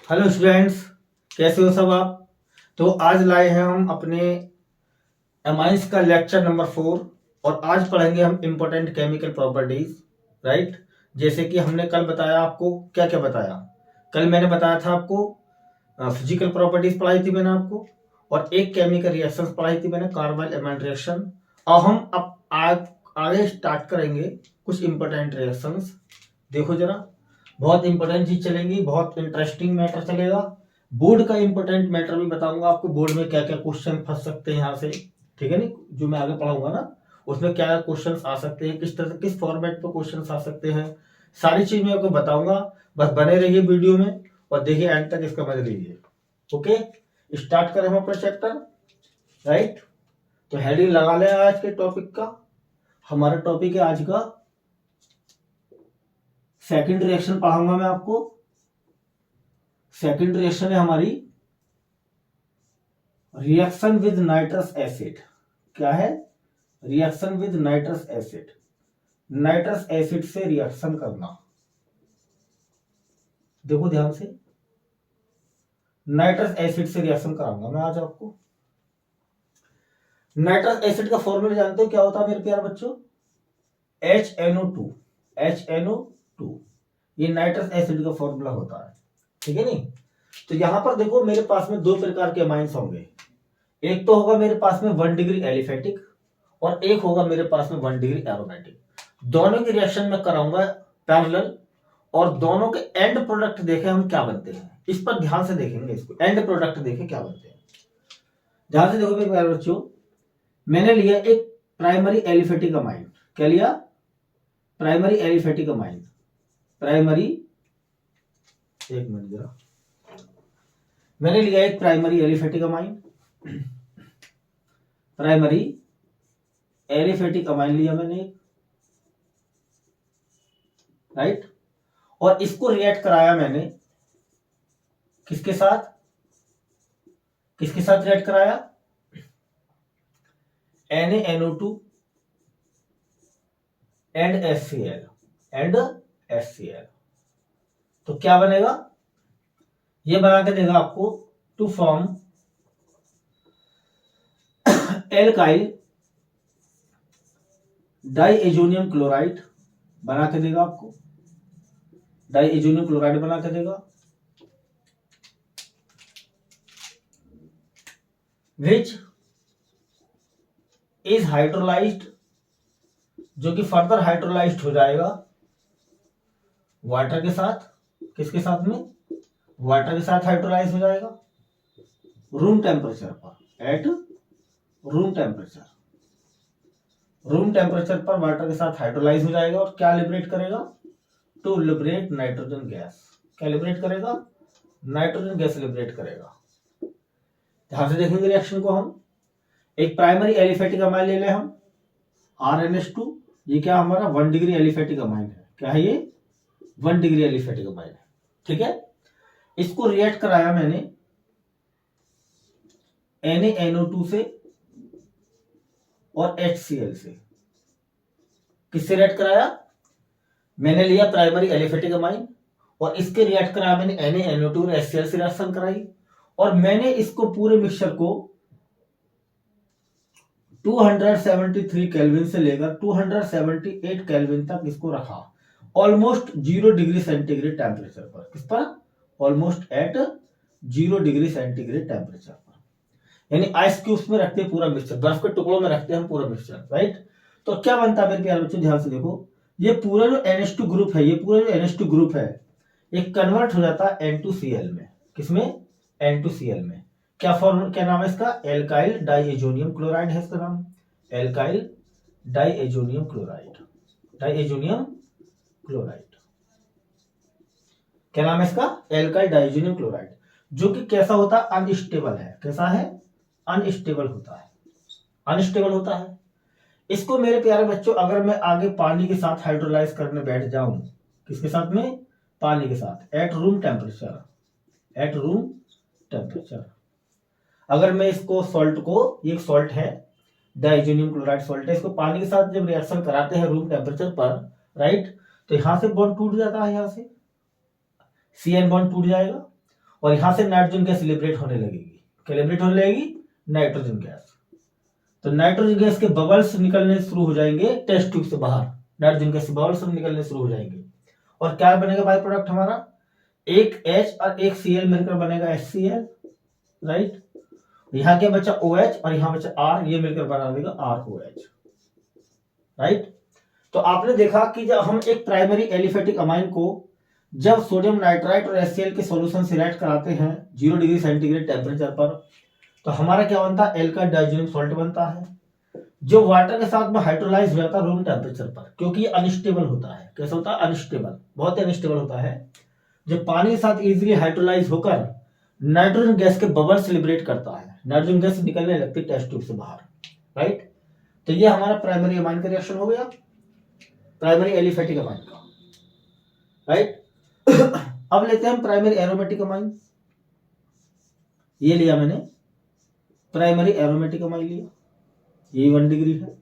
Hello students, कैसे हो सब आप। तो आज लाए हैं हम अपने एमाइंस का लेक्चर नंबर 4 और आज पढ़ेंगे हम इम्पोर्टेंट केमिकल प्रॉपर्टीज। राइट। जैसे कि हमने कल बताया आपको, क्या क्या बताया। कल मैंने बताया था आपको फिजिकल प्रॉपर्टीज पढ़ाई थी मैंने आपको, और एक केमिकल रिएक्शंस पढ़ाई थी मैंने, कार्बाइल एमाइड रिएक्शन। अब हम आगे स्टार्ट करेंगे कुछ इंपॉर्टेंट रिएक्शंस। देखो जरा, बहुत इंपॉर्टेंट चीज चलेंगी, बहुत इंटरेस्टिंग मैटर चलेगा। बोर्ड का इंपॉर्टेंट मैटर भी बताऊंगा आपको, बोर्ड में क्या क्या क्वेश्चन फंस सकते हैं यहाँ से। ठीक है नहीं, जो मैं आगे पढ़ाऊंगा ना उसमें क्या क्वेश्चन आ सकते हैं, किस तरह किस फॉर्मेट पे क्वेश्चन आ सकते हैं, सारी चीज मैं आपको बताऊंगा। बस बने रहिए वीडियो में और देखिए एंड तक, इसका मजा लीजिए। ओके, स्टार्ट करें हम अपना चैप्टर। राइट। तो हेडिंग लगा लें आज के टॉपिक का। हमारा टॉपिक है आज का सेकंड रिएक्शन पढ़ाऊंगा मैं आपको। सेकंड रिएक्शन है हमारी रिएक्शन विद नाइट्रस एसिड। क्या है? Reaction with nitrous acid. Nitrous acid से रिएक्शन करना। देखो ध्यान से, नाइट्रस एसिड से रिएक्शन कराऊंगा मैं आज आपको। नाइट्रस एसिड का फॉर्मूला जानते हो क्या होता है मेरे प्यारे बच्चों? HNO2। HNO2 ये नाइट्रस एसिड का फॉर्मूला होता है। ठीक है नहीं। तो यहां पर देखो, मेरे पास में दो प्रकार के अमाइंस होंगे। एक तो होगा मेरे पास में 1 डिग्री एलिफेटिक और एक होगा मेरे पास में 1 डिग्री एरोमेटिक। दोनों की रिएक्शन में कराऊंगा पैरेलल, और दोनों के एंड प्रोडक्ट देखे हम क्या बनते हैं, इस पर ध्यान से देखेंगे। इसको एंड प्रोडक्ट देखे क्या बनते हैं, ध्यान से देखो मेरे प्यारे बच्चों। मैंने लिया एक प्राइमरी एलिफेटिक अमाइन। क्या लिया? Primary aliphatic amine. प्राइमरी, एक मिनट जरा, मैंने लिया एक primary aliphatic amine. Primary aliphatic amine लिया मैंने एक। राइट। और इसको रिएक्ट कराया मैंने किसके साथ? किसके साथ रिएक्ट कराया? NaNO2 and HCl। And HCl। तो क्या बनेगा? ये बना के देगा आपको to form alkyl diazonium chloride. बना के देगा आपको डाइएजोनियम क्लोराइड बना के देगा, विच इज हाइड्रोलाइज्ड, जो कि फर्दर हाइड्रोलाइज्ड हो जाएगा वाटर के साथ। किसके साथ में? वाटर के साथ हाइड्रोलाइज हो जाएगा रूम टेम्परेचर पर, at room temperature. Room temperature पर वाटर के साथ हाइड्रोलाइज हो जाएगा और क्या लिबरेट करेगा? To liberate nitrogen gas. क्या लिबरेट करेगा? नाइट्रोजन गैस लिबरेट करेगा। ध्यान से देखेंगे रिएक्शन को हम। एक प्राइमरी एलिफेटिक अमाइन ले लें हम, RnH2। ये क्या हमारा 1 डिग्री एलिफेटिक अमाइन है। क्या है ये? 1 डिग्री एलिफेटिक अमाइन है। ठीक है। इसको रिएक्ट कराया मैंने NaNO2 से और HCl से। किससे रिएक्ट कराया? मैंने लिया प्राइमरी एलिफेटिक अमाइन और इसके रिएक्ट कराया मैंने NaNO2 और HCl से रिएक्शन कराई, और मैंने इसको पूरे मिक्सचर को 273 केल्विन से लेकर 278 केल्विन तक इसको रखा, ऑलमोस्ट 0 डिग्री सेंटीग्रेड टेम्परेचर पर। किस पर? Almost at 0 degree centigrade temperature पर। यानी आइस क्यूब्स में रखते हैं पूरा मिक्सचर, बर्फ के टुकड़ों में रखते हैं हम पूरा मिक्सचर। राइट। तो क्या बनता है मेरे प्यारे बच्चों, ध्यान से देखो। ये पूरा जो NH2 ग्रुप है, ये पूरा जो NH2 ग्रुप है, ये कन्वर्ट हो जाता है N2Cl में। किसमें? N2Cl में। क्या फॉर्मूला, क्या नाम है इसका? एल्काइल डाइएजोनियम क्लोराइड है इसका नाम। Alkyl diazonium chloride. Diazonium chloride, क्या नाम है इसका? Alkyl diazonium chloride. जो कि कैसा होता है? अनस्टेबल है। कैसा है? अनस्टेबल होता है। अनस्टेबल होता है। इसको मेरे प्यारे बच्चों, अगर मैं आगे पानी के साथ हाइड्रोलाइज करने बैठ जाऊं, किसके साथ में? पानी के साथ, eight room temperature. Eight room temperature. अगर मैं इसको सॉल्ट को, ये एक सॉल्ट है, डाइजेनियम क्लोराइड सॉल्ट है, इसको पानी के साथ जब रिएक्शन कराते हैं रूम टेम्परेचर पर, राइट, तो यहां से बॉन्ड टूट जाता है, यहां से CN बॉन्ड टूट जाएगा और यहां से नाइट्रोजन गैस लिबरेट होने लगेगी। क्या लिबरेट होने लगेगी? Nitrogen gas. तो नाइट्रोजन गैस के बबल्स निकलने शुरू हो जाएंगे टेस्ट ट्यूब से बाहर, नाइट्रोजन गैस के बबल्स निकलने शुरू हो जाएंगे। और क्या बनेगा बाय प्रोडक्ट हमारा? एक H और एक Cl मिलकर बनेगा HCl, राइट। यहाँ क्या बचा? OH और यहाँ बचा R, ये मिलकर बना देगा ROH, राइट। तो आपने देखा कि जब हम एक प्राइमरी एलिफेटिक अमाइन को जब सोडियम नाइट्राइट और HCl के सॉल्यूशन से रिएक्ट कराते हैं 0 डिग्री सेंटीग्रेड टेम्परेचर पर, तो हमारा क्या बनता है? एल्काइल डाइजोनियम सॉल्ट बनता है, जो वाटर के साथ में हाइड्रोलाइज हो जाता है रूम टेम्परेचर पर, क्योंकि ये अनस्टेबल होता है। कैसा होता है? अनस्टेबल, बहुत ही अनस्टेबल होता है। जब पानी के साथ इजीली हाइड्रोलाइज होकर नाइट्रोजन गैस के बबल्स लिबरेट करता है, नाइट्रोजन गैस निकलने लगती है टेस्ट ट्यूब से बाहर, राइट। तो ये हमारा प्राइमरी अमाइन का रिएक्शन हो गया, प्राइमरी एलिफेटिक अमाइन का, राइट। अब लेते हैं हम प्राइमरी एरोमेटिक अमाइन। ये लिया मैंने प्राइमरी एरोमेटिक अमाइन लिया, ये 1 डिग्री है,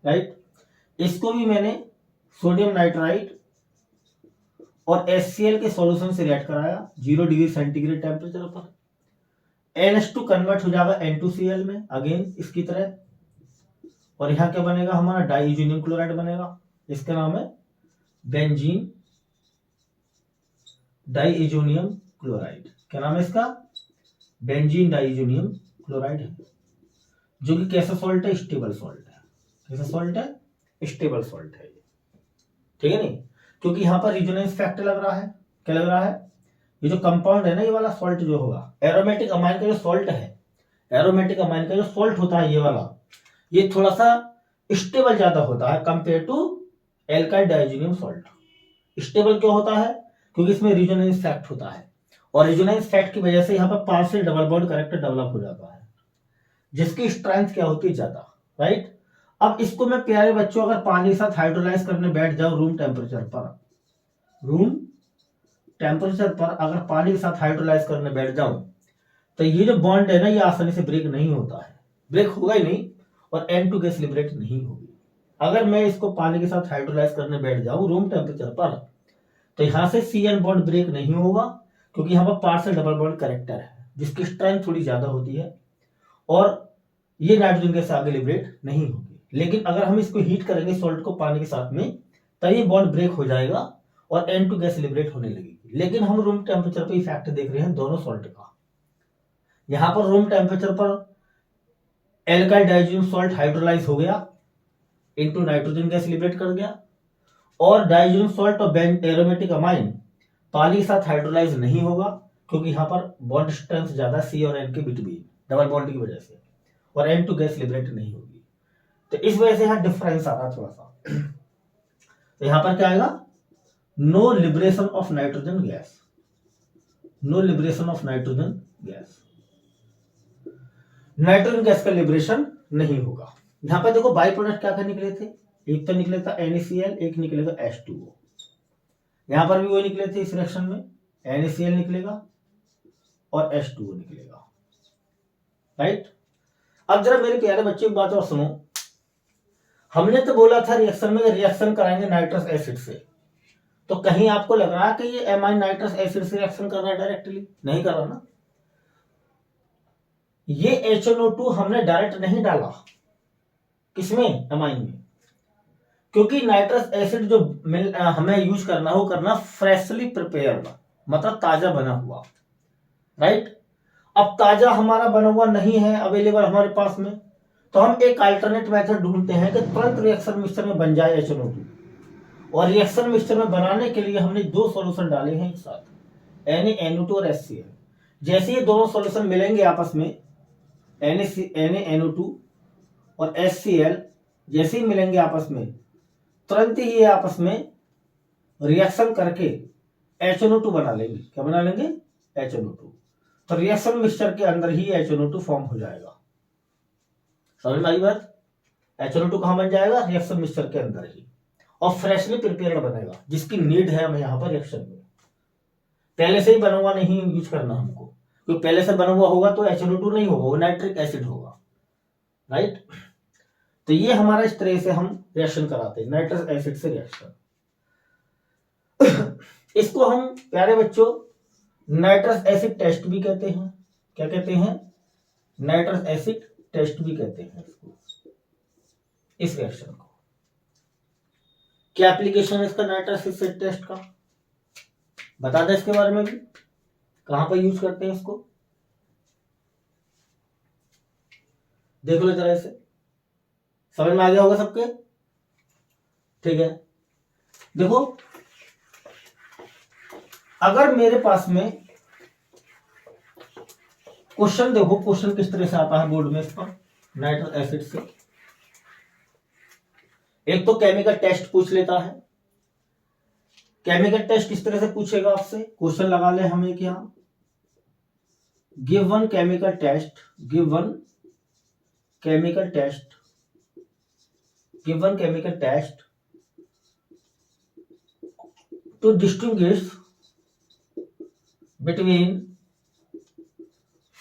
राइट। इसको भी मैंने सोडियम नाइट्राइट और HCl के सॉल्यूशन से रिएक्ट कराया 0 डिग्री सेंटीग्रेड टेम्परेचर पर। NH2 कन्वर्ट हो जाएगा N2Cl में, अगेन इसकी तरह। और यहां क्या बनेगा हमारा? डाइइजोनियम क्लोराइड बनेगा, इसका नाम है बेंजीन डाइइजोनियम क्लोराइड। क्या नाम है इसका? बेंजीन डाइइजोनियम क्लोराइड है, जो कि कैसा सॉल्ट है? स्टेबल सॉल्ट है। कैसा सॉल्ट है? स्टेबल सॉल्ट है, ठीक है नहीं, क्योंकि यहां पर रिजोनेंस फैक्टर लग रहा है। क्या लग रहा है? ये जो कंपाउंड है ना, ये वाला सॉल्ट जो होगा, एरोमेटिक अमाइन का जो सॉल्ट है, एरोमेटिक अमाइन का जो सॉल्ट होता है ये वाला, ये थोड़ा सा स्टेबल ज्यादा होता है compare to alkyl diazonium salt. Stable क्यों होता है? क्योंकि इसमें रिजोनेंस फैक्ट होता है, और रिजोनेंस फैक्ट की वजह से यहाँ पर partial double bond character develop हो जाता है, जिसकी स्ट्रेंथ क्या होती है? ज्यादा, राइट। अब इसको मैं प्यारे बच्चों अगर पानी के साथ हाइड्रोलाइज करने बैठ जाऊं रूम टेम्परेचर पर अगर पानी के साथ हाइड्रोलाइज करने बैठ जाऊं, तो ये जो बॉन्ड है ना, ये आसानी से ब्रेक नहीं होता है, ब्रेक होगा ही नहीं, और N2 गैस लिबरेट नहीं होगी। अगर मैं इसको पानी के साथ हाइड्रोलाइज करने बैठ जाऊं रूम टेम्परेचर पर, तो यहां से CN बॉन्ड ब्रेक नहीं होगा, क्योंकि यहाँ पर पार्शियल डबल बॉन्ड कैरेक्टर है, जिसकी स्ट्रेंथ थोड़ी ज्यादा होती है, और ये नाइट्रोजन गैस आगे लिबरेट नहीं होगी। लेकिन अगर हम इसको हीट करेंगे सॉल्ट को पानी के साथ में, तो ये बॉन्ड ब्रेक हो जाएगा और N2 गैस लिबरेट होने लगेगी। लेकिन हम रूम टेम्परेचर पर इफेक्ट देख रहे हैं दोनों सॉल्ट का। यहां पर रूम टेम्परेचर पर एल्काइल डाइजोनियम सॉल्ट हाइड्रोलाइज हो गया, इनटू नाइट्रोजन गैस लिबरेट कर गया, और डाइजोनियम सॉल्ट और एरोमेटिक अमाइन पानी के साथ हाइड्रोलाइज नहीं होगा, क्योंकि यहां पर बॉन्ड स्ट्रेंथ ज्यादा C और N के बिटवीन डबल बॉन्ड की वजह से, और N2 गैस लिबरेट नहीं होगी। तो इस वजह से यहां डिफरेंस आ रहा थोड़ा सा। तो यहां पर क्या आएगा? No liberation of nitrogen gas, no liberation of nitrogen gas, nitrogen gas का लिबरेशन नहीं होगा। यहां पर देखो बाई प्रोडक्ट क्या क्या निकले थे? एक तो निकले था NaCl, एक निकलेगा H2O। यहां पर भी वो निकले थे इस रिएक्शन में, NaCl निकलेगा और H2O निकलेगा, राइट। अब जरा मेरे प्यारे बच्चों की बात और सुनो, हमने तो बोला था रिएक्शन में रिएक्शन कराएंगे नाइट्रस एसिड से, तो कहीं आपको लग रहा है कि ये एमाइन नाइट्रस एसिड से रिएक्शन कर रहा है डायरेक्टली? नहीं कर रहा ना। ये HNO2 हमने डायरेक्ट नहीं डाला, किसमें? अमाइन में, क्योंकि नाइट्रस एसिड जो हमें यूज करना हो करना फ्रेशली प्रिपेयर्ड, मतलब ताजा बना हुआ, राइट। अब ताजा हमारा बना हुआ नहीं है अवेलेबल हमारे पास में, तो हम एक अल्टरनेट मेथड ढूंढते हैं कि तुरंत रिएक्शन मिक्सचर में बन जाए HNO2। और रिएक्शन मिक्सचर में बनाने के लिए हमने दो सॉल्यूशन डाले हैं एक साथ, NaNO2 और HCl। जैसे ये दोनों सॉल्यूशन मिलेंगे आपस में, NaNO2 और HCl जैसे ही मिलेंगे आपस में, तुरंत ही ये आपस में रिएक्शन करके HNO2 बना लेंगे। क्या बना लेंगे? HNO2। तो रिएक्शन मिक्सचर के अंदर ही HNO2 फॉर्म हो जाएगा। समझ में आई बात? HNO2 कहां बन जाएगा? रिएक्शन मिक्सचर के अंदर ही, और फ्रेशली प्रिपेयर्ड बनेगा, जिसकी नीड है हमें यहाँ पर रिएक्शन में। पहले से ही बना हुआ नहीं यूज करना हमको, क्योंकि पहले से बना हुआ होगा तो HNO2 नहीं होगा, वो नाइट्रिक एसिड होगा, राइट। तो ये हमारा इस तरह से हम रिएक्शन कराते हैं, नाइट्रस एसिड से रिएक्शन। इसको हम प्यारे बच्चों नाइट्रस एसिड टेस्ट भी कहते हैं। क्या कहते हैं? नाइट्रस एसिड टेस्ट भी कहते हैं इसको, इस रिएक्शन को। क्या एप्लीकेशन है इसका नाइट्रस एसिड टेस्ट का, बता दें इसके बारे में भी, कहां पर यूज करते हैं इसको, देख लो जरा इसे, समझ में आ गया होगा सबके? ठीक है, देखो अगर मेरे पास में क्वेश्चन, देखो क्वेश्चन किस तरह से आता है बोर्ड में इस पर नाइट्रस एसिड से। एक तो केमिकल टेस्ट पूछ लेता है। केमिकल टेस्ट किस तरह से पूछेगा आपसे, क्वेश्चन लगा ले हम एक यहां, give one chemical test, give one chemical test, give one chemical test to distinguish between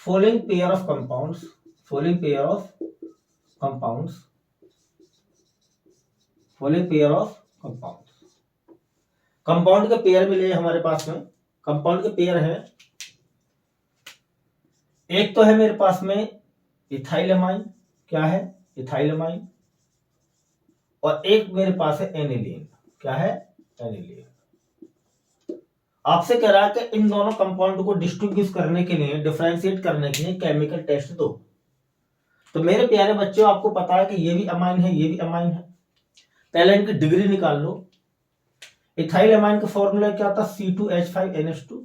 following pair of compounds, following pair of compounds, following pair of compounds। Compound के पेयर मिले हमारे पास में, कंपाउंड के पेयर है, एक तो है मेरे पास में इथाइलमाइन, क्या है? इथाइलमाइन, और एक मेरे पास है एनिलीन, क्या है? एनिलीन। आपसे कह रहा है कि इन दोनों कंपाउंड को डिस्टिंग्विश करने के लिए, डिफरेंशिएट करने के लिए केमिकल टेस्ट दो। तो मेरे प्यारे बच्चों आपको पता है कि ये भी अमाइन है, ये भी अमाइन है। पहले इनकी डिग्री निकाल लो। इथाइल अमाइन का फॉर्मूला क्या होता है? C2H5NH2,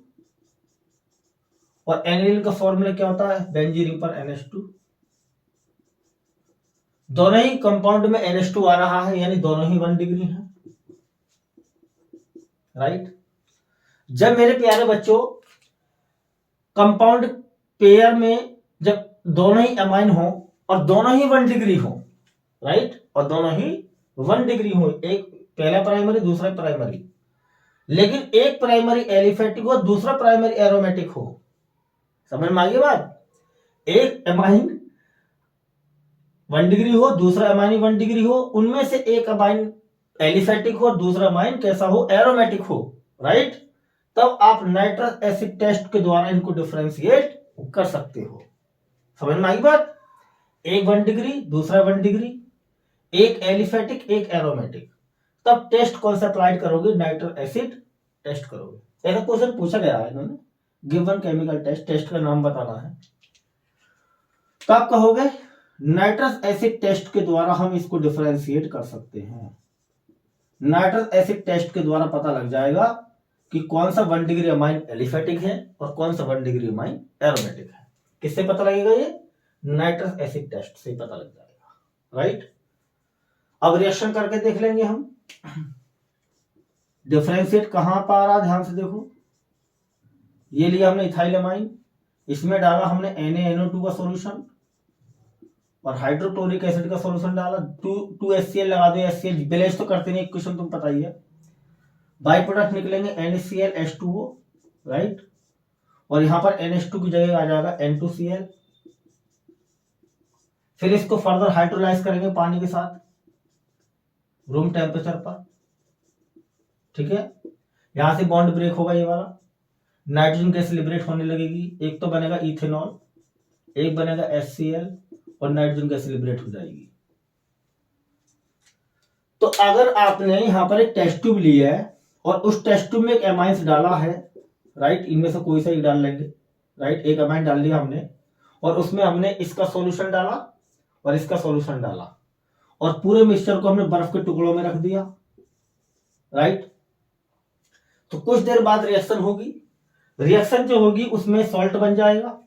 और एनिलीन का फॉर्मूला क्या होता है? बेंजीन पर NH2। दोनों ही कंपाउंड में NH2 आ रहा है, यानी दोनों ही 1 डिग्री है, राइट। जब मेरे प्यारे बच्चों कंपाउंड पेयर में जब दोनों ही अमाइन हो और दोनों ही 1 डिग्री हो, राइट, और दोनों ही 1 डिग्री हो, एक पहला प्राइमरी दूसरा प्राइमरी, लेकिन एक प्राइमरी एलिफेटिक हो दूसरा प्राइमरी एरोमेटिक हो, समझ में आ गई बात? एक अमाइन 1 डिग्री हो, दूसरा अमाइन 1 डिग्री हो, उनमें से एक अमाइन एलिफेटिक हो, दूसरा अमाइन कैसा हो? एरोमेटिक हो, राइट। तब आप नाइट्रस एसिड टेस्ट के द्वारा इनको डिफरेंशिएट कर सकते हो, समझ में आई बात? एक 1 डिग्री दूसरा 1 डिग्री, एक एलिफेटिक एक एरोमेटिक, तब टेस्ट कौन सा अप्लाइड करोगे? नाइट्रस एसिड टेस्ट करोगे। ऐसा क्वेश्चन पूछा गया है इन्होंने, गिवन केमिकल टेस्ट, टेस्ट का नाम बताना है, तो आप कहोगे नाइट्रस एसिड टेस्ट के द्वारा हम इसको डिफरेंशिएट कर सकते हैं। नाइट्रस एसिड टेस्ट के द्वारा पता लग जाएगा कि कौन सा 1 डिग्री अमाइन एलिफेटिक है और कौन सा 1 डिग्री अमाइन एरोमेटिक है। किससे पता लगेगा? ये नाइट्रस एसिड टेस्ट से पता लग जाएगा, राइट। अब रिएक्शन करके देख लेंगे हम। डिफरेंशिएट कहां पर आ रहा, ध्यान से देखो। ये लिया हमने इथाइलमाइन, इसमें डाला हमने NaNO2 का सॉल्यूशन और हाइड्रोक्लोरिक एसिड का सॉल्यूशन डाला, 2HCl लगा दो। HCl बैलेंस तो करते नहीं, क्वेश्चन तुम पता ही है। बाई प्रोडक्ट निकलेंगे NaCl H2O, राइट, और यहां पर NH2 की जगह आ जाएगा N2Cl। फिर इसको फर्दर हाइड्रोलाइज करेंगे पानी के साथ रूम टेम्परेचर पर, ठीक है। यहां से बॉन्ड ब्रेक होगा, ये वाला नाइट्रोजन गैस लिबरेट होने लगेगी, एक तो बनेगा इथेनॉल, एक बनेगा HCl और नाइट्रोजन गैस लिबरेट हो जाएगी। तो अगर आपने यहां पर एक टेस्ट ट्यूब लिया है और उस टेस्ट ट्यूब में एक एमाइंस डाला है, राइट, इनमें से कोई सा एक डाल लेंगे, राइट, एक अमाइन डाल लिया हमने और उसमें हमने इसका सॉल्यूशन डाला और इसका सॉल्यूशन डाला और पूरे मिक्सचर को हमने बर्फ के टुकड़ों में रख दिया, राइट। तो कुछ देर बाद रिएक्शन होगी, रिएक्शन जो होगी उसमें सॉल्ट बन जाएगा।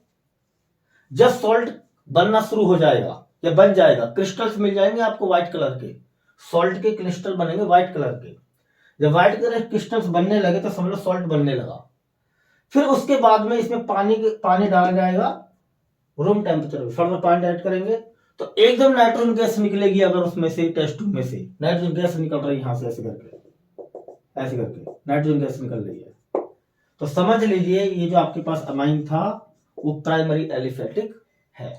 जब सॉल्ट बनना शुरू हो जाएगा या बन जाएगा, क्रिस्टल्स मिल जाएंगे आपको व्हाइट कलर के, सॉल्ट के क्रिस्टल बनेंगे व्हाइट कलर के। जब व्हाइट कलर के क्रिस्टल्स बनने लगे तो समझ लो सॉल्ट बनने लगा। फिर उसके बाद में इसमें पानी डाला जाएगा रूम टेम्परेचर में, फर्दर पानी ऐड करेंगे तो एकदम नाइट्रोजन गैस निकलेगी। अगर उसमें से टेस्ट ट्यूब में से नाइट्रोजन गैस निकल रही है, यहां से ऐसे करके नाइट्रोजन गैस निकल रही है, तो समझ लीजिए ये जो आपके पास अमाइन था वो प्राइमरी एलिफेटिक है।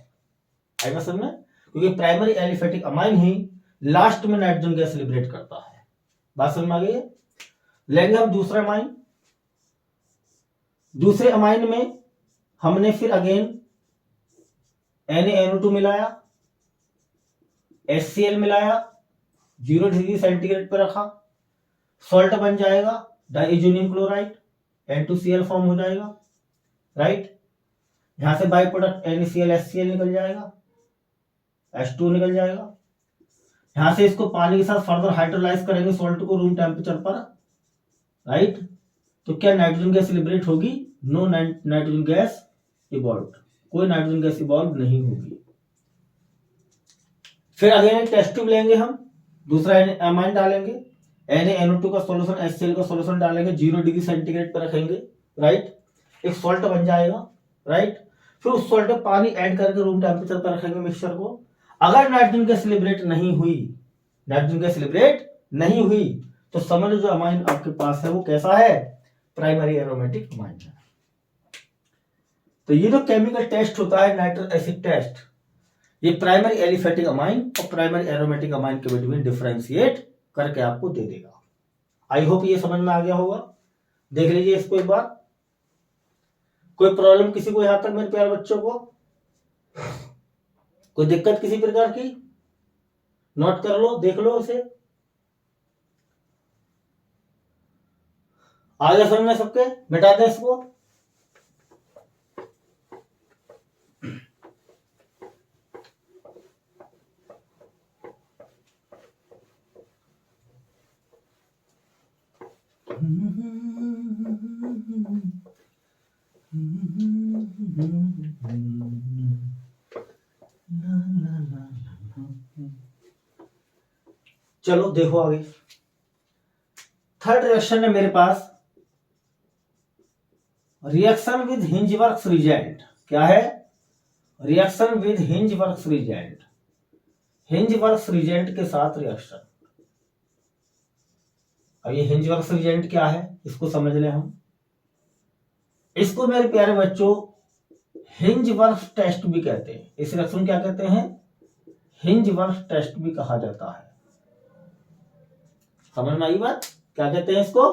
आएगा समझ में? क्योंकि प्राइमरी एलिफेटिक अमाइन ही लास्ट में नाइट्रोजन गैस लिबरेट करता है। बात समझ में आ गई है? लेंगे हम दूसरा अमाइन, दूसरे अमाइन में हमने फिर अगेन NaNO2 मिलाया, HCl मिलाया, 0 डिग्री सेंटीग्रेड पर रखा, सॉल्ट बन जाएगा डाइइजोनियम क्लोराइड, N2Cl फॉर्म हो जाएगा, राइट। यहां से बाई प्रोडक्ट NaCl HCl निकल जाएगा, H2 निकल जाएगा। यहां से इसको पानी के साथ फर्दर हाइड्रोलाइज करेंगे सॉल्ट को रूम टेम्परेचर पर, राइट। तो क्या नाइट्रोजन गैस लिबरेट होगी? नो नाइट्रोजन गैस इवॉल्व, कोई नाइट्रोजन गैस इवॉल्व नहीं होगी। फिर अगेन टेस्ट ट्यूब लेंगे हम, दूसरा अमाइन डालेंगे, NaNO2 का सॉल्यूशन HCl का सॉल्यूशन डालेंगे, 0 डिग्री सेंटीग्रेड पर रखेंगे, राइट। एक सॉल्ट बन जाएगा, राइट। फिर उस सॉल्ट में पानी ऐड करके रूम टेम्परेचर पर रखेंगे मिक्सचर को। अगर नाइट्रोजन गैस लिबरेट नहीं हुई, नाइट्रोजन गैस लिबरेट नहीं हुई, तो समझ लो जो अमाइन आपके पास है वो कैसा है? प्राइमरी एरोमेटिक अमाइन है। तो ये जो केमिकल टेस्ट होता है नाइट्रिक एसिड टेस्ट, ये प्राइमरी एलिफेटिक अमाइन और प्राइमरी एरोमेटिक अमाइन के बिटवीन डिफरेंशिएट करके आपको दे देगा। आई होप ये समझ में आ गया होगा। देख लीजिए इसको एक बार। कोई प्रॉब्लम किसी को यहां तक मेरे प्यारे बच्चों को? कोई दिक्कत किसी प्रकार की? नोट कर लो, देख लो इसे। आगे समझ में सबके? मिटा दें इसको। चलो देखो आगे। थर्ड रिएक्शन है मेरे पास, रिएक्शन विद हिंजवर्क्स रिजेंट। क्या है? रिएक्शन विद हिंजवर्क्स रिजेंट, हिंजवर्क्स रिजेंट के साथ रिएक्शन। अब ये हिंजवर्क्स रिजेंट क्या है इसको समझ लें हम। इसको मेरे प्यारे बच्चों हिंजवर्क्स टेस्ट भी कहते हैं। इस रिएक्शन क्या कहते हैं? हिंजवर्क्स टेस्ट भी कहा जाता है। समझ में आई बात? क्या कहते हैं इसको?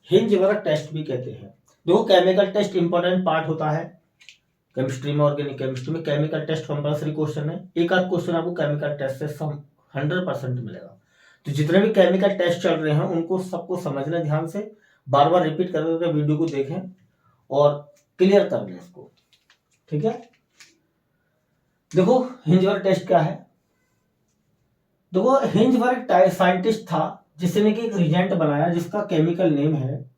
हिंजवर्क टेस्ट भी कहते हैं। देखो केमिकल टेस्ट इंपॉर्टेंट पार्ट होता है केमिस्ट्री में, ऑर्गेनिक केमिस्ट्री में। केमिकल टेस्ट कंपल्सरी क्वेश्चन है, एक आध क्वेश्चन आपको केमिकल टेस्ट से 100% मिलेगा। तो जितने भी केमिकल टेस्ट चल रहे हैं उनको सबको समझ लें ध्यान से, बार बार रिपीट करके वीडियो को देखें और क्लियर कर लें इसको, ठीक है। देखो हिंजवर्क टेस्ट क्या है। देखो हिंजवर्क साइंटिस्ट था जिसने कि एक रिजेंट बनाया जिसका केमिकल नेम है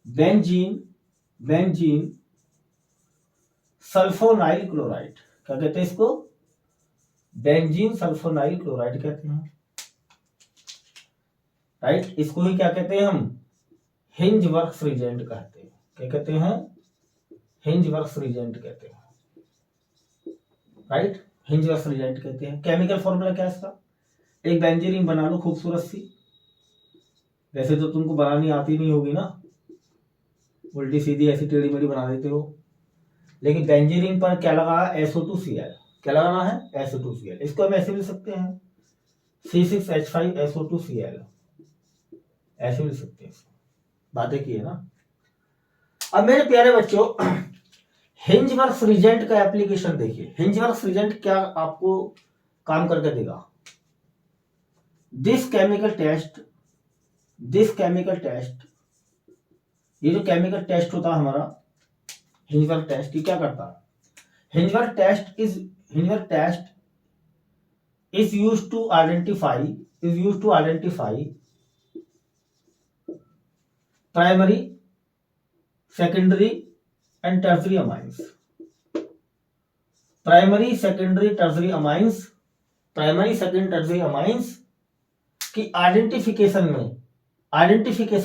बेंजीन सल्फोनाइल क्लोराइड। क्या कहते हैं इसको? बेंजीन सल्फोनाइल क्लोराइड कहते हैं, राइट। इसको ही क्या कहते हैं हम? हिंजवर्क्स रिजेंट कहते हैं। क्या कहते हैं? हिंजवर्क्स रिजेंट कहते हैं, राइट। हिंजवर्क्स रिजेंट कहते हैं। केमिकल फॉर्मूला क्या है इसका? एक बेंजीन बना लो खूबसूरत सी। वैसे तो तुमको बनानी आती नहीं होगी ना, उल्टी सीधी ऐसी टेढ़ी मेढ़ी बना देते हो, लेकिन बेंजीन पर क्या लगा? SO2Cl। क्या लगाना है? SO2Cl। इसको हम ऐसे लिख सकते हैं C6H5SO2Cl, ऐसे लिख सकते हैं। बातें की है ना। अब मेरे प्यारे बच्चों हिंजवर्क्स रिजेंट का एप्लीकेशन देखिए। हिंजवर्क्स रिजेंट क्या आपको काम करके देगा? दिस केमिकल टेस्ट, ये जो केमिकल टेस्ट होता है हमारा हिंजवर्क टेस्ट, ये क्या करता है? Hinsberg test is used to identify primary, secondary and tertiary amines. Primary second tertiary amines की आइडेंटिफिकेशन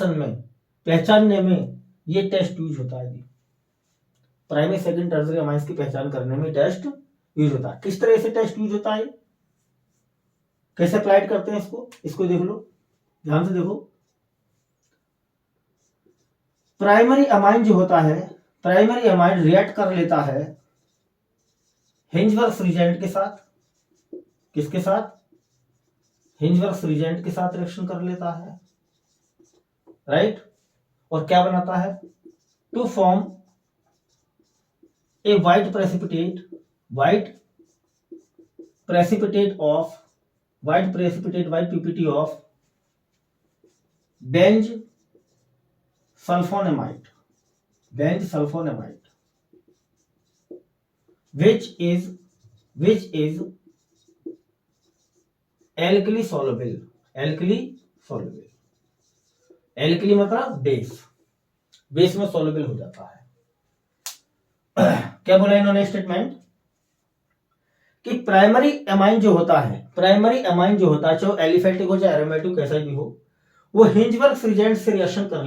में पहचानने में ये टेस्ट यूज होता है। प्राइमरी सेकेंड टर्शरी अमाइंस की पहचान करने में टेस्ट यूज होता है। किस तरह से टेस्ट यूज होता है, कैसे अप्लाइड करते हैं इसको देख लो, ध्यान से देखो। प्राइमरी अमाइन जो होता है, प्राइमरी अमाइन रिएक्ट कर लेता है हिंजवर्क्स रिजेंट के साथ। किसके साथ? हिंजवर्क्स रिजेंट के साथ रिएक्शन कर लेता है, राइट। और क्या बनाता है? To form a white PPT of benz sulfonamide which is alkali soluble alkali मतलब बेस में soluble हो जाता है। क्या बोला इन्होंने स्टेटमेंट कि प्राइमरी एमाइन जो होता है चाहे एलिफेटिक हो चाहे एरोमेटिक कैसा भी हो, वो हिंजबर्ग रिएजेंट से रिएक्शन कर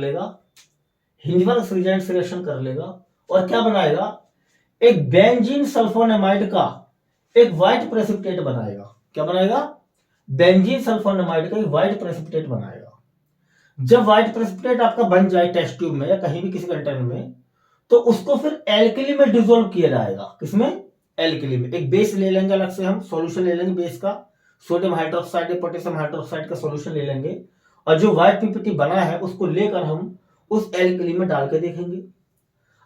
लेगा और क्या बनाएगा, एक बेंजीन सल्फोनेमाइड का एक व्हाइट प्रेसिपिटेट बनाएगा। क्या बनाएगा, बेंजीन सल्फोनेमाइड का एक व्हाइट प्रेसिपिटेट बनाएगा। जब व्हाइट प्रेसिपिटेट आपका बन जाए टेस्ट ट्यूब में या कहीं भी किसी कंटेनर में, तो उसको फिर एल्कली में डिसोल्व किया जाएगा। किसमें, एल्कली में। एक बेस ले लेंगे, अलग से हम सॉल्यूशन ले लेंगे बेस का, सोडियम हाइड्रोक्साइड या पोटेशियम हाइड्रोक्साइड का सॉल्यूशन ले लेंगे और जो व्हाइट पीपीटी बना है उसको लेकर हम उस एल्कली में डाल के देखेंगे।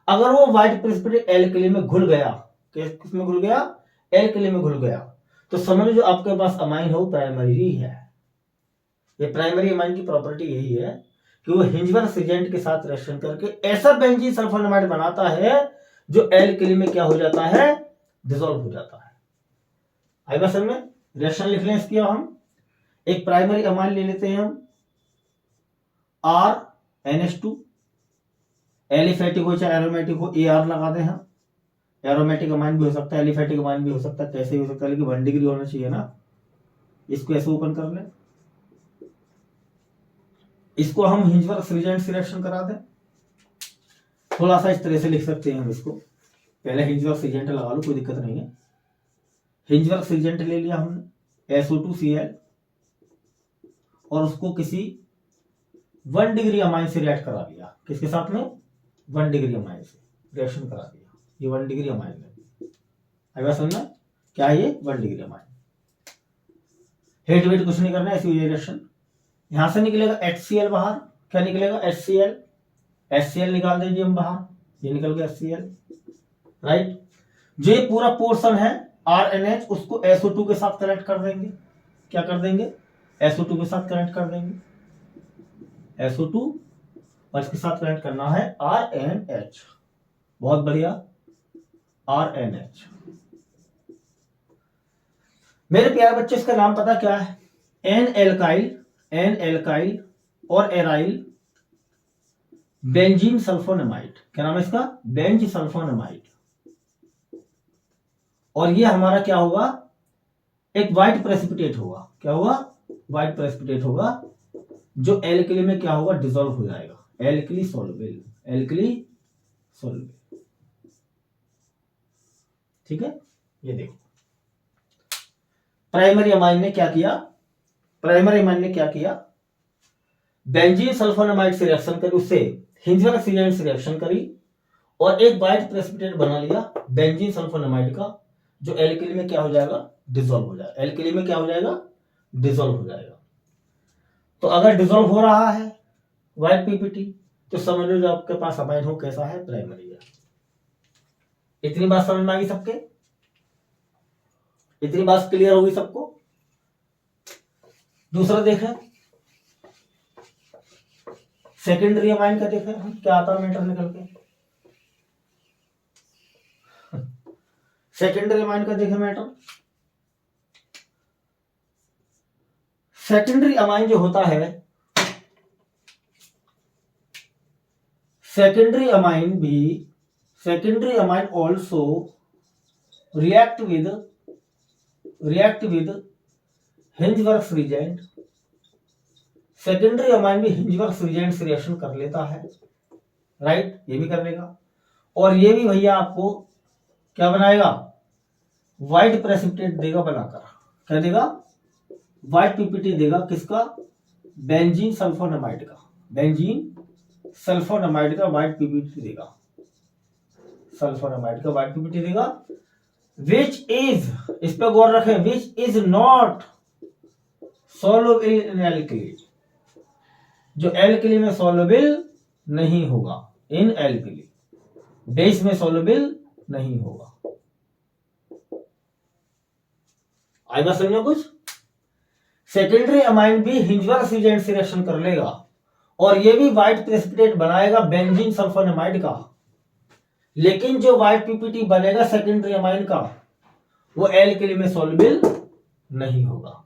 अगर वो व्हाइट प्रेसिपिटेट एल्कली में घुल गया, किसमें घुल गया, एल्कली में घुल गया, तो समझ जो आपके पास अमाइन हो प्राइमरी है। ये प्राइमरी अमाइन की प्रॉपर्टी यही है कि वो हिंजबर्ग रिएजेंट के साथ रिएक्शन करके ऐसा बेंजीन सल्फोनेमाइड बनाता है जो एल्कली में क्या हो जाता है, डिसॉल्व हो जाता है। आई बात समझ में। रिएक्शन लिख लें इसकी। हम एक प्राइमरी अमाइन ले लेते हैं हम RNH2, एलिफेटिक हो चाहे एरोमेटिक हो, AR लगा दें हम। एरोमेटिक अमाइन भी हो सकता है, एलिफेटिक अमाइन भी हो सकता है, कैसे भी हो सकता है, लेकिन 1 डिग्री होना चाहिए ना। इसको ऐसे ओपन कर लें, इसको हम हिंजबर्ग रिएजेंट से रिएक्शन करा दें। थोड़ा सा इस तरह से लिख सकते हैं हम इसको, पहले हिंजबर्ग रिएजेंट लगा लो, कोई दिक्कत नहीं है। हिंजबर्ग रिएजेंट ले लिया हमने SO2Cl और उसको किसी 1 डिग्री अमाइन से रिएक्ट करा लिया। किसके साथ में, 1 डिग्री अमाइन से रिएक्शन करा दिया। ये 1 डिग्री अमाइन है। अगर समझना क्या है, ये 1 डिग्री अमाइन। हेट वेट कुछ नहीं करना है, ऐसी रिएक्शन। यहां से निकलेगा HCl बाहर। क्या निकलेगा, HCl निकाल दीजिए हम बाहर, ये निकल गया HCl, राइट। जो ये पूरा पोर्शन है RNH, उसको SO2 के साथ कनेक्ट कर देंगे। क्या कर देंगे, SO2 के साथ कनेक्ट कर देंगे, SO2, और इसके साथ कनेक्ट करना है RNH। बहुत बढ़िया, RNH। मेरे प्यारे बच्चे, इसका नाम पता क्या है, एन एल्काइल और एराइल बेंजीन सल्फोनेमाइड। क्या नाम है इसका, बेंज सल्फोनेमाइड। और ये हमारा क्या होगा, एक व्हाइट प्रेसिपिटेट होगा। क्या होगा, व्हाइट प्रेसिपिटेट होगा जो एल्कली में क्या होगा, डिसॉल्व हो जाएगा। Alkali soluble. ठीक है। ये देखो प्राइमरी अमाइन ने क्या किया, बेंजीन सल्फोनेमाइड से रिएक्शन करी, उससे हिंजबर्ग रिएजेंट से रिएक्शन करी और एक व्हाइट प्रेसिपिटेट बना लिया बेंजीन सल्फोनेमाइड का, जो एल्कली में क्या हो जाएगा, डिसॉल्व हो जाएगा। एल्कली में क्या हो जाएगा, डिसॉल्व हो जाएगा। तो अगर डिसॉल्व हो रहा है व्हाइट पीपीटी, तो समझ लो जो आपके पास अमाइन हो कैसा है, प्राइमरी है। इतनी बात समझ में आ गई सबके, इतनी बात क्लियर होगी सबको। दूसरा देखें, सेकेंडरी अमाइन का देखें हम क्या आता है मैटर निकल के। सेकेंडरी अमाइन का देखें मैटर। सेकेंडरी अमाइन जो होता है, secondary amine also react with हिंजबर्ग reagent. Secondary amine भी हिंजबर्ग रिएजेंट से रिएक्शन कर लेता है, राइट। ये भी कर लेगा और ये भी भैया आपको क्या बनाएगा, व्हाइट प्रेसिपिटेट देगा बनाकर। क्या देगा, व्हाइट पीपीटी देगा। किसका, बेंजीन सल्फोनेमाइड का व्हाइट पीपीटी देगा। सल्फोनेमाइड का व्हाइट पीपीटी देगा, विच इज, इस पर गौर रखें, which is not soluble in alkali, जो एल्कली में सॉल्युबल नहीं होगा, इन एल्कली। बेस में सॉल्युबल नहीं होगा। आई बात समझो कुछ। सेकेंडरी अमाइन भी हिंजवर्स रिएजेंट से रिएक्शन कर लेगा और ये भी व्हाइट प्रेसिपिटेट बनाएगा बेंजीन सल्फोनेमाइड का, लेकिन जो व्हाइट पीपीटी बनेगा सेकेंडरी अमाइन का वो एल्कली में सॉल्युबल नहीं होगा।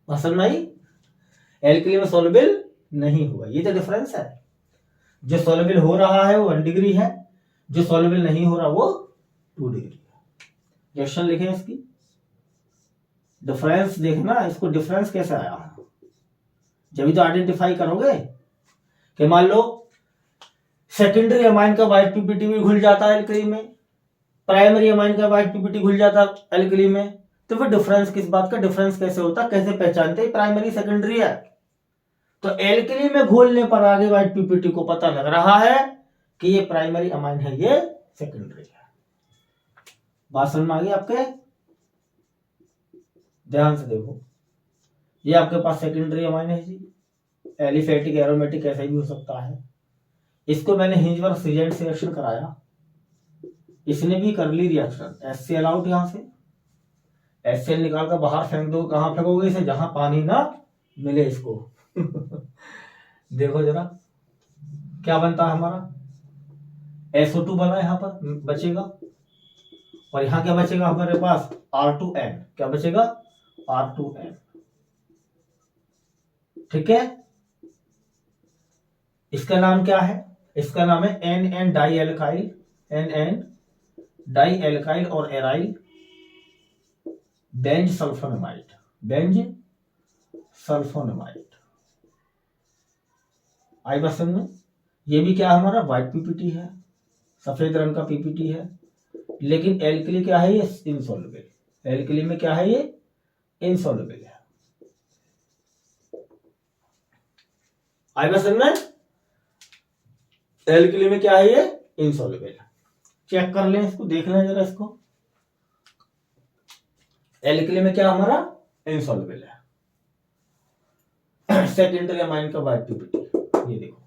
समझ में आई? एल्कली में सॉल्युबल नहीं होगा, ये तो डिफरेंस है। जो सॉल्युबल हो रहा है वो 1 डिग्री है, जो सॉल्युबल नहीं हो रहा वो 2 डिग्री है। रिएक्शन लिखें इसकी, डिफरेंस देखना इसको, डिफरेंस कैसे आया है जब भी तो आइडेंटिफाई करोगे कि मान लो सेकेंडरी अमाइन का व्हाइट पीपीटी भी घुल जाता है एल्कली में, प्राइमरी अमाइन का व्हाइट पीपीटी घुल जाता है एल्कली में, तो फिर डिफरेंस किस बात का, डिफरेंस कैसे होता, कैसे पहचानते हैं प्राइमरी सेकेंडरी है? तो एल्कली में घोलने पर आगे व्हाइट पीपीटी को पता लग रहा है कि ये प्राइमरी अमाइन है, ये सेकेंडरी है। बात समझ में आ गई आपके? ध्यान से देखो, ये आपके पास सेकेंडरी अमाइन है जी, एलिफेटिक एरोमेटिक ऐसा भी हो सकता है। इसको मैंने हिंजवर्स रिएजेंट से रिएक्शन कराया, इसने भी कर ली रिएक्शन, HCl आउट, यहां से HCl निकाल कर बाहर फेंक दो। कहां फेंकोगे इसे? जहां पानी ना मिले इसको। देखो जरा क्या बनता है हमारा, SO2 बना यहां पर बचेगा, और यहां क्या बचेगा हमारे पास, R2N। क्या बचेगा? R2N। ठीक है, इसका नाम क्या है? इसका नाम है NN di alkyl, NN di alkyl और aryl benz sulfonamide, benz sulfonamide. आई बात समझ में? ये भी क्या हमारा व्हाइट पीपीटी है, सफेद रंग का पीपीटी है, लेकिन एल्कली क्या है, ये इनसॉल्युबल। एल्कली में क्या है, ये इनसॉल्युबल है। आई बात समझ में? एल्कली में क्या है, ये इनसॉल्युबल। चेक कर लें इसको, देख लें जरा इसको, एल्कली में क्या हमारा इनसॉल्युबल है, सेकेंडरी अमाइन का व्हाइट पीपीटी। ये देखो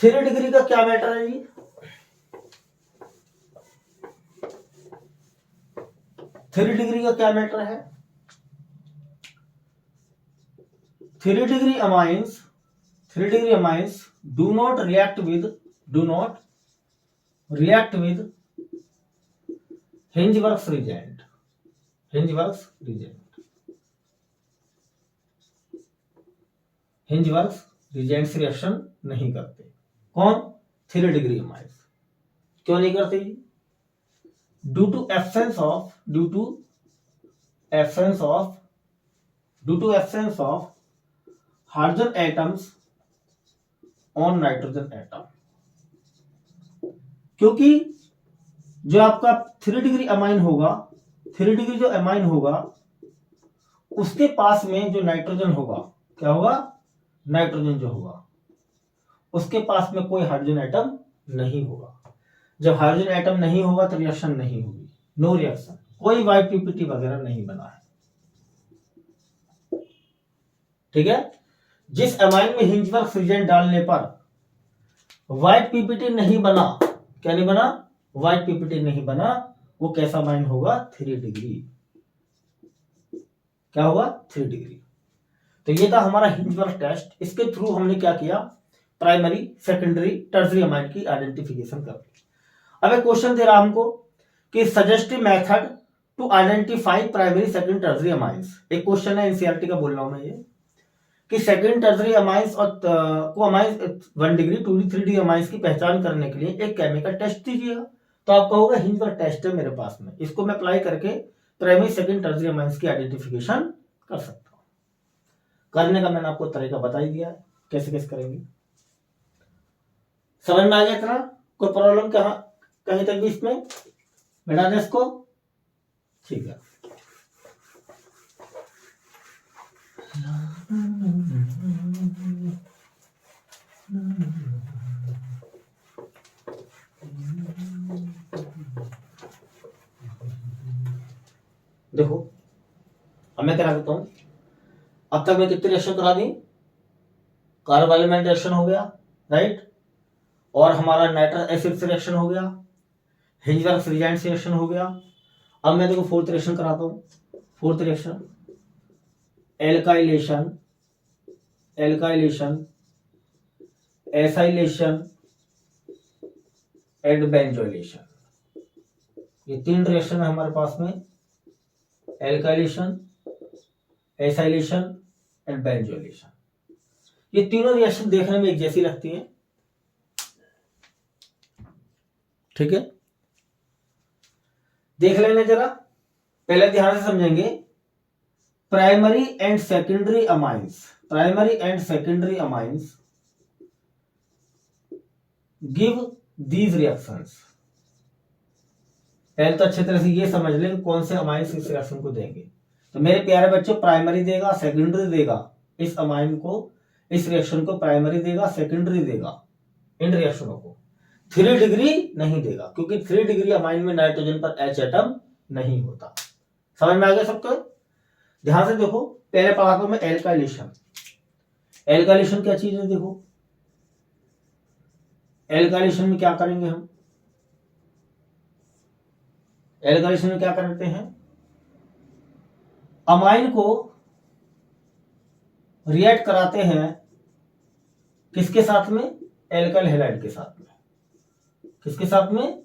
3 डिग्री का क्या मैटर है जी, 3 डिग्री का क्या मैटर है? 3 degree amines, 3 degree amines do not react with Hinsberg's reagent, Hinsberg's reagent से रिएक्शन नहीं करते। कौन? 3 डिग्री अमाइंस। क्यों नहीं करते जी? Due to absence of hydrogen atoms on nitrogen atom. क्योंकि जो आपका 3 डिग्री अमाइन होगा, 3 डिग्री जो अमाइन होगा उसके पास में जो नाइट्रोजन होगा, क्या होगा, नाइट्रोजन जो होगा उसके पास में कोई हाइड्रोजन एटम नहीं होगा। जब हाइड्रोजन एटम नहीं होगा तो रिएक्शन नहीं होगी, नो रिएक्शन, कोई व्हाइट पीपीटी वगैरह नहीं बना है। ठीक है, जिस अमाइन में हिंजवर्स रिएजेंट डालने पर व्हाइट पीपीटी नहीं बना, क्या नहीं बना, व्हाइट पीपीटी नहीं बना, वो कैसा अमाइन होगा, 3 डिग्री। क्या होगा, 3 डिग्री। तो ये था हमारा हिंजवर्स टेस्ट। इसके थ्रू हमने क्या किया, प्राइमरी, सेकेंडरी, टर्सरी अमाइन की आइडेंटिफिकेशन कर ली। अब एक क्वेश्चन दे रहा हमको कि suggestive method to identify primary, second, tertiary amines. एक क्वेश्चन है, एनसीईआरटी का बोल रहा हूं मैं ये, कि सेकेंड टर्सरी अमाइंस और को amines 1 degree, 2 degree, 3 degree amines की पहचान करने के लिए एक केमिकल टेस्ट दीजिएगा। तो आप कहोगे हिंजवर्स टेस्ट है मेरे पास में, इसको मैं अप्लाई करके प्राइमरी, सेकेंड, टर्सरी अमाइंस की आइडेंटिफिकेशन कर सकता हूं। करने का मैंने आपको तरीका बता ही दिया है, कैसे कैसे करेंगे। समझ में आ गया इतना? कोई प्रॉब्लम कहीं तक भी इसमें बैठा दें इसको? ठीक है, देखो अब मैं करा देता हूं। अब तक मैं कितने रिएक्शन करा दी, कार्बोनिल रिएक्शन हो गया, राइट, और हमारा नाइट्रस एसिड से रिएक्शन हो गया, हिंजवर्क्स रिएजेंट से रिएक्शन हो गया। अब मैं देखो फोर्थ रिएक्शन कराता हूँ। Fourth reaction alkylation, alkylation, acylation and benzoylation. ये 3 रिएक्शन है हमारे पास में, एल्काइलेशन, एसाइलेशन एंड बेंजोइलेशन। ये तीनों रिएक्शन देखने में एक जैसी लगती है, ठीक है। देख लेने जरा, पहले ध्यान से समझेंगे। Primary and secondary amines, primary and secondary amines give these reactions. पहले तो अच्छे तरह से ये समझ लें कौन से अमाइंस इस रिएक्शन को देंगे। तो मेरे प्यारे बच्चों, प्राइमरी देगा, सेकेंडरी देगा, इस अमाइन को, इस रिएक्शन को प्राइमरी देगा, सेकेंडरी देगा, इन रिएक्शनों को 3 डिग्री नहीं देगा, क्योंकि 3 डिग्री अमाइन में नाइट्रोजन पर H एटम नहीं होता। समझ में आ गया सबको? ध्यान से देखो, पहले पढ़ा था मैं एल्काइलेशन। एल्काइलेशन क्या चीज है? देखो एल्काइलेशन में क्या करेंगे हम, एल्काइलेशन में क्या करते हैं, अमाइन को रिएक्ट कराते हैं किसके साथ में? एल्काइल हैलाइड के साथ में। किसके साथ में?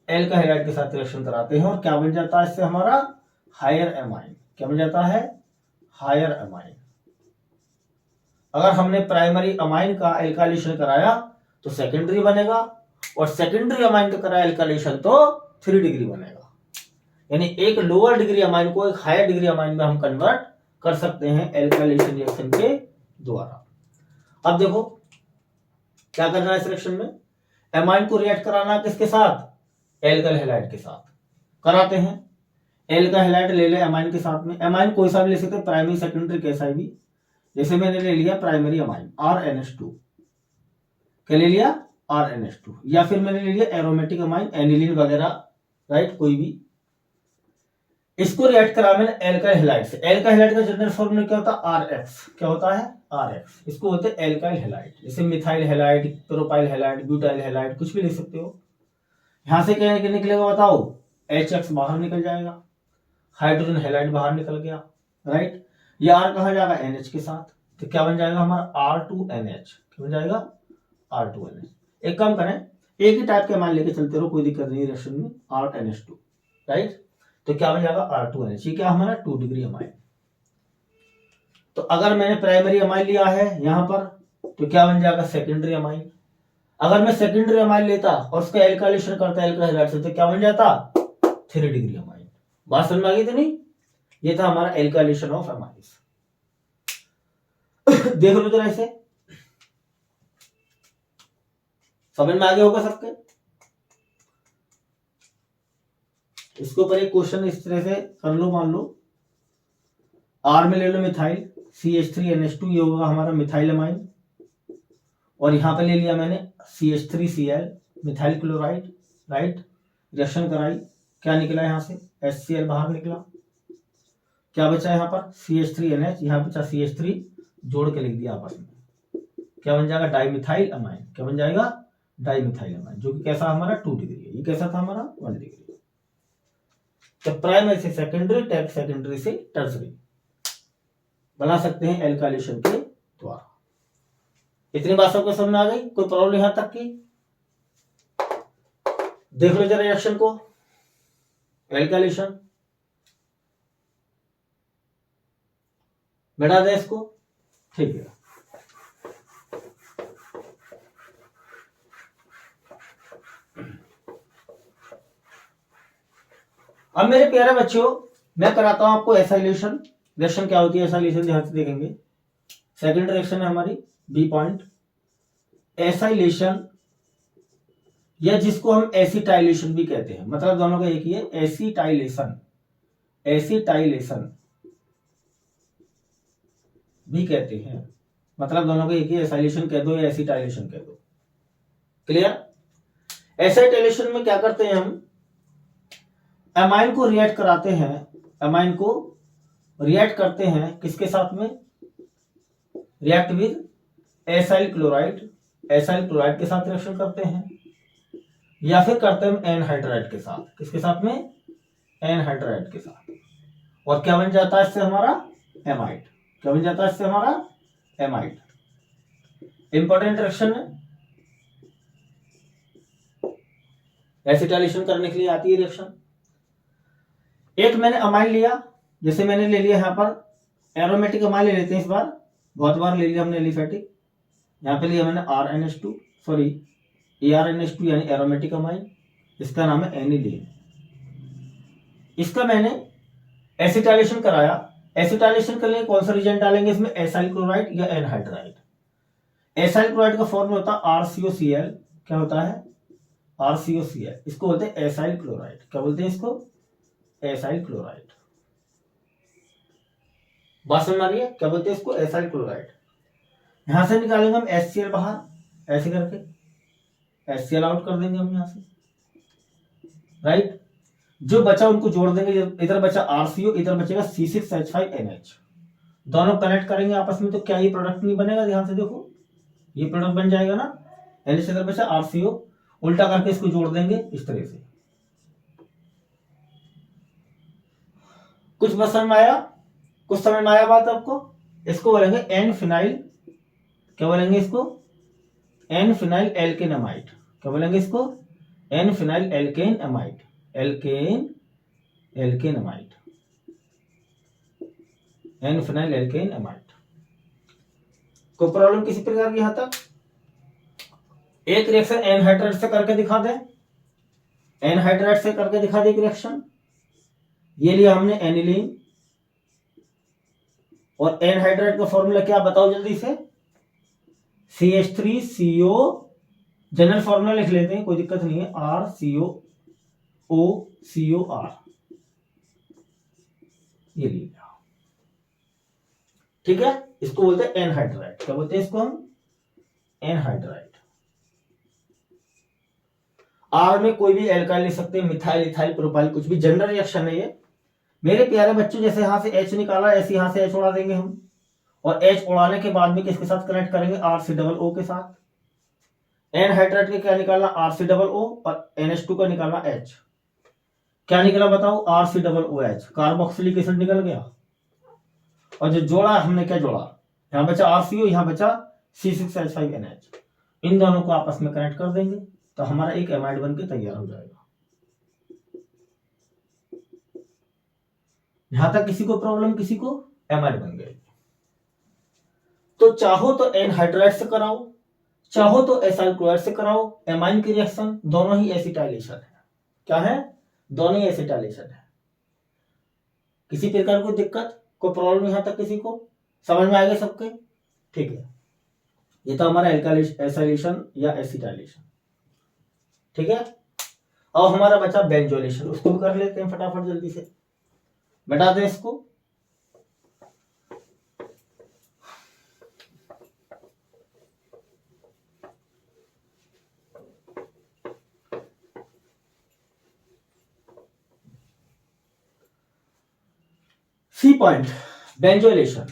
एल्काइल हैलाइड के साथ रिएक्शन कराते हैं, और क्या बन जाता है इससे हमारा? Higher amine. क्या बन जाता है? Higher amine. अगर हमने प्राइमरी अमाइन का एल्काइलेशन कराया तो सेकेंडरी बनेगा, और सेकेंडरी अमाइन का कराया एल्काइलेशन तो 3 डिग्री बनेगा। यानी एक लोअर डिग्री अमाइन को एक हायर डिग्री अमाइन में हम कन्वर्ट कर सकते हैं एल्काइलेशन रिएक्शन के द्वारा। अब देखो क्या करना है इस रिएक्शन में, एमाइन को रिएक्ट कराना किसके साथ? एल्काइल हैलाइड के साथ कराते हैं। एल्काइल हैलाइड ले ले अमाइन के साथ में, अमाइन कोई सा भी ले सकते हैं, प्राइमरी सेकेंडरी कैसा भी। जैसे मैंने ले लिया प्राइमरी अमाइन RNH2, क्या ले लिया? RNH2, या फिर मैंने ले लिया एरोमेटिक अमाइन एनिलीन वगैरह, राइट, कोई भी। इसको रिएक्ट करा मैंने एल्काइल हैलाइड से। एल्काइल हैलाइड का जनरल फॉर्मूला क्या होता है? RX। क्या होता है? RX। इसको होते हैं एल्काइल हैलाइड, जैसे methyl halide, propyl halide, butyl halide, कुछ भी लिख सकते हो। यहां से क्या निकलेगा बताओ? HX बाहर निकल जाएगा, हाइड्रोजन हैलाइड बाहर निकल गया, राइट। ये R कहा जाएगा? NH के साथ, तो क्या बन जाएगा हमारा? R2NH। क्या बन जाएगा? R2NH। एक काम करें, एक ही टाइप के अमाइन लेके चलते रहो, कोई दिक्कत नहीं रिएक्शन में, RNH2, राइट। तो क्या बन जाएगा? R2NH। ये क्या हमारा? 2 डिग्री अमाइन। तो अगर मैंने प्राइमरी अमाइन लिया है यहां पर, तो क्या बन जाएगा? Secondary amine. अगर मैं सेकेंडरी अमाइन लेता और उसका एल्काइलेशन करता एल्काइल हैलाइड से, तो क्या बन जाता? 3 डिग्री अमाइन। बात समझ में आ गई थी नहीं? ये था हमारा एल्काइलेशन ऑफ अमाइंस। देख लो जरा इसे, समझ में आ गया होगा सबके। इसके ऊपर एक क्वेश्चन इस तरह से कर लो, मान लो R में ले लो मिथाइल CH3NH2, ये होगा हमारा मिथाइल अमाइन, और यहां पे ले लिया मैंने CH3Cl methyl chloride, right. Reaction कराई, क्या निकला यहां से? HCl बाहर निकला। क्या बचा यहां पर? CH3NH, यहां बचा CH3, जोड़ के लिख दिया आपस में। क्या बन जाएगा? Dimethyl amine. क्या बन जाएगा? डाइमिथाइल अमाइन, जो कि कैसा हमारा? 2 डिग्री है। ये कैसा था हमारा? 1 डिग्री। तो प्राइमरी से सेकेंडरी, टैप सेकेंडरी से टर्सरी बना सकते हैं एल्काइलेशन के द्वारा। इतनी बात सबको समझ में आ गई? कोई प्रॉब्लम यहां तक की? देख लो जरा रिएक्शन को, एल्काइलेशन बैठा दे इसको, ठीक है। अब मेरे प्यारे बच्चों, मैं कराता हूं आपको एसाइलेशन। रिएक्शन क्या होती है एसाइलेशन, ध्यान से देखेंगे। सेकंड रिएक्शन है हमारी बी पॉइंट, एसाइलेशन, या जिसको हम एसिटाइलेशन भी कहते हैं, मतलब दोनों का एक ही है, एसिटाइलेशन, एसिटाइलेशन भी कहते हैं, मतलब दोनों का एक ही, एसाइलेशन कह दो या एसिटाइलेशन कह दो। क्लियर? एसिटाइलेशन में क्या करते हैं हम? अमाइन को रिएक्ट कराते हैं, अमाइन को रिएक्ट करते हैं किसके साथ में? React with acyl chloride, acyl chloride के साथ रिएक्शन करते हैं, या फिर करते हैं एनहाइड्राइड के साथ। किसके साथ में? एनहाइड्राइड के साथ। और क्या बन जाता है इससे हमारा? एमाइड। क्या बन जाता है इससे हमारा? एमाइड। इंपॉर्टेंट रिएक्शन है, एसिटाइलेशन करने के लिए आती है रिएक्शन। एक मैंने अमाइड लिया, जैसे मैंने ले लिया यहाँ पर एरोमेटिक अमाइड ले लेते हैं इस बार, बहुत बार ले लिया हमने एलिफेटिक। यहाँ पे लिया मैंने RNH2 सॉरी ARNH2 यानी एरोमेटिक अमाइड, इसका नाम है एनिलीन। इसका मैंने एसिटाइलेशन कराया। एसिटाइलेशन के लिए कौन सा रिएजेंट डालेंगे इसमें? एसाइल क्लोराइड या एनहाइड्राइड। एसाइल क्लोराइड का फॉर्मूला होता है RCOCl। क्या होता है? RCOCl। इसको बोलते हैं एसाइल क्लोराइड। क्या बोलते हैं इसको? Acyl chloride. बात समझ आ रही है? क्या बोलते हैं इसको? Acyl chloride. यहां से निकालेंगे हम HCl बाहर, ऐसे करके HCl आउट कर देंगे हम यहां से, राइट। जो बचा उनको जोड़ देंगे, इधर बचा RCO, इधर बचेगा C6H5NH। दोनों कनेक्ट करेंगे आपस में तो क्या ये प्रोडक्ट नहीं बनेगा? ध्यान से देखो, ये प्रोडक्ट बन जाएगा ना। NH इधर बचा, RCO, उल्टा करके इसको जोड़ देंगे इस तरह से। कुछ बस समझ में आया? कुछ समझ में आया बात आपको? इसको बोलेंगे एन फिनाइल, क्या बोलेंगे इसको? N phenyl alkane amide. क्या बोलेंगे इसको? N phenyl alkane amide. Alkane amide, N phenyl alkane amide. कोई प्रॉब्लम किसी प्रकार की? यहां तक एक रिएक्शन एनहाइड्राइड से करके दिखा दे, एनहाइड्राइड से करके दिखा दे एक रिएक्शन। ये लिया हमने एनिलीन, और एनहाइड्राइड का फॉर्मूला क्या बताओ जल्दी से? CH3CO, जनरल फॉर्मूला लिख लेते हैं, कोई दिक्कत नहीं है, RCOOCOR, ये लिया, ठीक है। इसको बोलते हैं एनहाइड्राइड। क्या बोलते हैं इसको हम? एनहाइड्राइड। आर में कोई भी एल्काइल ले सकते हैं, मिथाइल, इथाइल, प्रोपाइल, कुछ भी, जनरल रिएक्शन है ये मेरे प्यारे बच्चों। जैसे यहां से H निकाला, ऐसे यहां से H उड़ा देंगे हम, और H उड़ाने के बाद में किसके साथ कनेक्ट करेंगे? RCOO के साथ। एनहाइड्राइड के क्या निकालना? RCOO, और NH2 का निकालना H। क्या निकला बताओ? RCOOH, कार्बोक्सिलिक एसिड निकल गया। और जो जोड़ा हमने, क्या जोड़ा? यहां बचा RCO, यहां बचा C6H5NH। इन दोनों को आपस में कनेक्ट कर देंगे तो हमारा एक एमाइड बनके तैयार हो जाएगा। यहां तक किसी को प्रॉब्लम? किसी को? एमाइड बन गए। तो चाहो तो एनहाइड्राइड से कराओ, चाहो तो एसाइल क्लोराइड से कराओ, एमाइन की रिएक्शन दोनों ही एसिटाइलेशन है। क्या है? दोनों ही एसिटाइलेशन है। किसी प्रकार कोई दिक्कत, कोई प्रॉब्लम यहां तक किसी को? समझ में आएगा सबके? ठीक है, ये तो हमारा एसाइलेशन या एसिटाइलेशन, ठीक है। अब हमारा बचा बेंजोलेशन, उसको भी कर लेते हैं फटाफट जल्दी से, बता दें इसको। C point, बेंजोलेशन।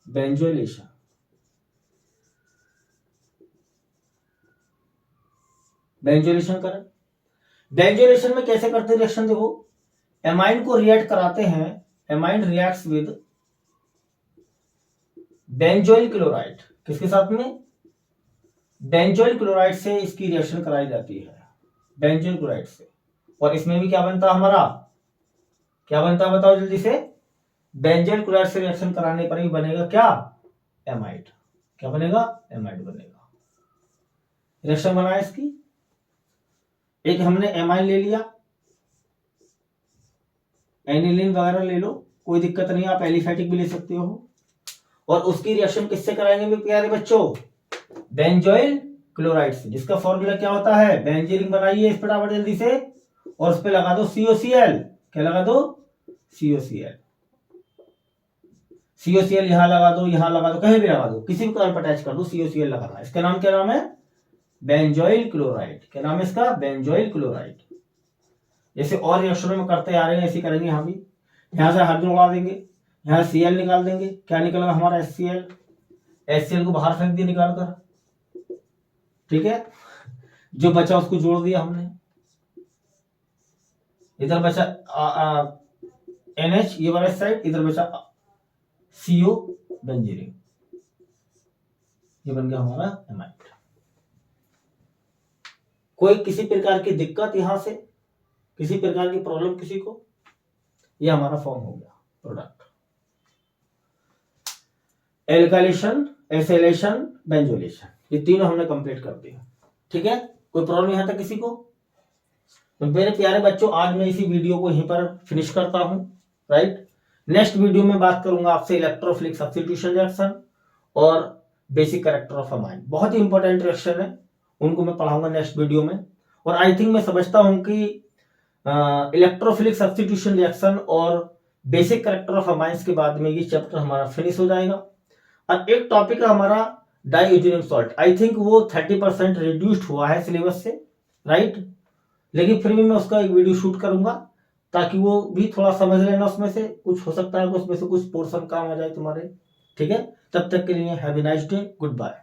बेंजोलेशन, बेंजोलेशन करें। बेंजोलेशन में कैसे करते हैं रिएक्शन? देखो, एमाइन को रिएक्ट कराते हैं, amine reacts with benzoyl chloride. किसके साथ में? बेंजोइल क्लोराइड से इसकी रिएक्शन कराई जाती है, बेंजोइल क्लोराइड से। और इसमें भी क्या बनता हमारा? क्या बनता बताओ जल्दी से? बेंजोइल क्लोराइड से रिएक्शन कराने पर ही बनेगा क्या? एमाइड। क्या बनेगा? एमाइड बनेगा। रिएक्शन बनाया इसकी, एक हमने एमाइन ले लिया, एनिलीन वगैरह ले लो, कोई दिक्कत नहीं, आप एलिफेटिक भी ले सकते हो। और उसकी रिएक्शन किससे कराएंगे मेरे प्यारे बच्चों? बेंजोइल क्लोराइड से, जिसका फॉर्मूला क्या होता है? बेंजीन बनाइए इस फटाफट जल्दी से, और उस पे लगा दो COCl। क्या लगा दो? COCl। COCl यहां लगा दो, यहां लगा दो, कहीं भी लगा दो, किसी भी कलर पर अटैच कर दो, COCl लगाना। इसका नाम क्या नाम है? Benzoyl chloride. क्या नाम है इसका? Benzoyl chloride. जैसे और रिएक्शनों में करते आ रहे हैं ऐसे करेंगे यहां भी। यहां से हाइड्रोजन उड़ा देंगे, यहां Cl निकाल देंगे, क्या निकलेगा हमारा? HCl। HCl को बाहर फेंक दिया निकाल कर, ठीक है, जो बचा उसको जोड़ दिया हमने, इधर बचा NH ये वाला साइड, इधर बचा CO बेंजीन, ये बन गया हमारा एमाइड। कोई किसी प्रकार की दिक्कत यहां से, किसी प्रकार की प्रॉब्लम किसी को, ये हमारा फॉर्म हो गया प्रोडक्ट। एल्काइलेशन, एसिलेशन, बेंजोलेशन, ये तीनों हमने कंप्लीट कर दिए, ठीक है। कोई प्रॉब्लम यहां तक किसी को? तो मेरे प्यारे बच्चों, आज मैं इसी वीडियो को यहीं पर फिनिश करता हूं, राइट। नेक्स्ट वीडियो में बात करूंगा आपसे इलेक्ट्रोफिलिक सब्स्टिट्यूशन रिएक्शन और बेसिक कैरेक्टर ऑफ अमाइन, बहुत ही इंपॉर्टेंट रिएक्शन है, उनको मैं पढ़ाऊंगा नेक्स्ट वीडियो में। और आई थिंक मैं समझता हूं कि इलेक्ट्रोफिलिक सब्स्टिट्यूशन रिएक्शन और बेसिक कैरेक्टर ऑफ अमाइंस के बाद में ये चैप्टर हमारा फिनिश हो जाएगा। और एक टॉपिक है हमारा डाइओजेनियम सॉल्ट, आई थिंक वो 30% रिड्यूस्ड हुआ है सिलेबस से, राइट, लेकिन फिर भी मैं उसका एक वीडियो शूट करूंगा ताकि वो भी थोड़ा समझ लेना, उसमें से कुछ हो सकता है उसमें से कुछ पोर्शन काम आ जाए तुम्हारे, ठीक है। तब तक के लिए have a nice day, good bye.